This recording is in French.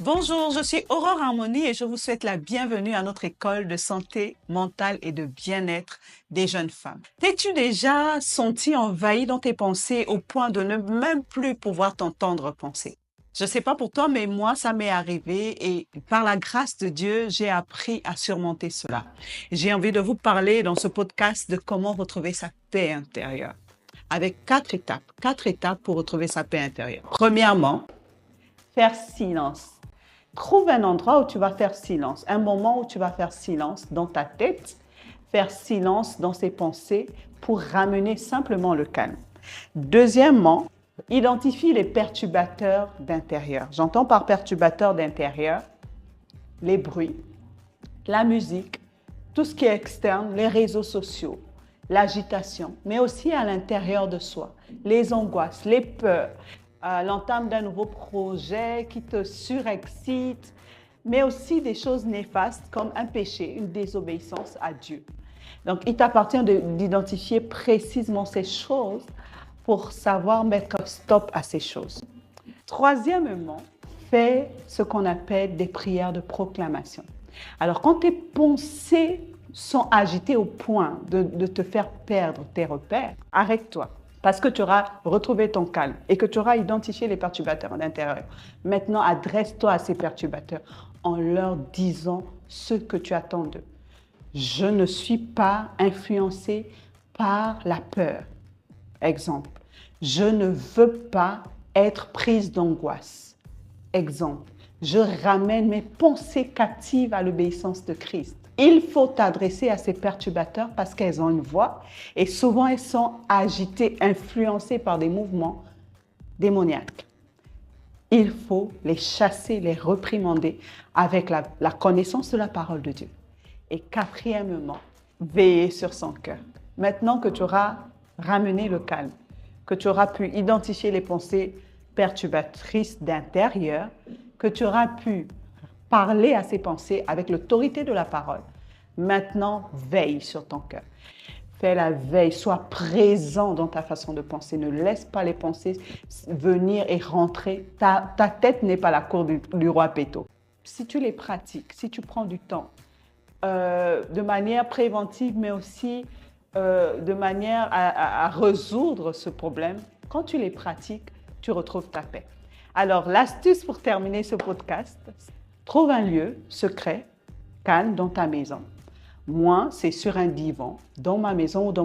Bonjour, je suis Aurore Harmonie et je vous souhaite la bienvenue à notre école de santé mentale et de bien-être des jeunes femmes. T'es-tu déjà senti envahi dans tes pensées au point de ne même plus pouvoir t'entendre penser? Je ne sais pas pour toi, mais moi, ça m'est arrivé et par la grâce de Dieu, j'ai appris à surmonter cela. J'ai envie de vous parler dans ce podcast de comment retrouver sa paix intérieure avec quatre étapes pour retrouver sa paix intérieure. Premièrement, faire silence. Trouve un endroit où tu vas faire silence, un moment où tu vas faire silence dans ta tête, faire silence dans ses pensées pour ramener simplement le calme. Deuxièmement, identifie les perturbateurs d'intérieur. J'entends par perturbateurs d'intérieur les bruits, la musique, tout ce qui est externe, les réseaux sociaux, l'agitation, mais aussi à l'intérieur de soi, les angoisses, les peurs, l'entame d'un nouveau projet qui te surexcite, mais aussi des choses néfastes comme un péché, une désobéissance à Dieu. Donc, il t'appartient d'identifier précisément ces choses pour savoir mettre stop à ces choses. Troisièmement, fais ce qu'on appelle des prières de proclamation. Alors, quand tes pensées sont agitées au point de te faire perdre tes repères, arrête-toi. Parce que tu auras retrouvé ton calme et que tu auras identifié les perturbateurs à l'intérieur. Maintenant, adresse-toi à ces perturbateurs en leur disant ce que tu attends d'eux. Je ne suis pas influencé par la peur. Exemple, je ne veux pas être prise d'angoisse. Exemple, je ramène mes pensées captives à l'obéissance de Christ. Il faut t'adresser à ces perturbateurs parce qu'elles ont une voix et souvent elles sont agitées, influencées par des mouvements démoniaques. Il faut les chasser, les réprimander avec la connaissance de la parole de Dieu. Et quatrièmement, veiller sur son cœur. Maintenant que tu auras ramené le calme, que tu auras pu identifier les pensées perturbatrices d'intérieur, que tu auras pu parler à ces pensées avec l'autorité de la parole. Maintenant, veille sur ton cœur. Fais la veille, sois présent dans ta façon de penser. Ne laisse pas les pensées venir et rentrer. Ta tête n'est pas la cour du roi Péto. Si tu les pratiques, si tu prends du temps, de manière préventive, mais aussi de manière à résoudre ce problème, quand tu les pratiques, tu retrouves ta paix. Alors, l'astuce pour terminer ce podcast, trouve un lieu secret, calme dans ta maison. Moi, c'est sur un divan, dans ma maison ou dans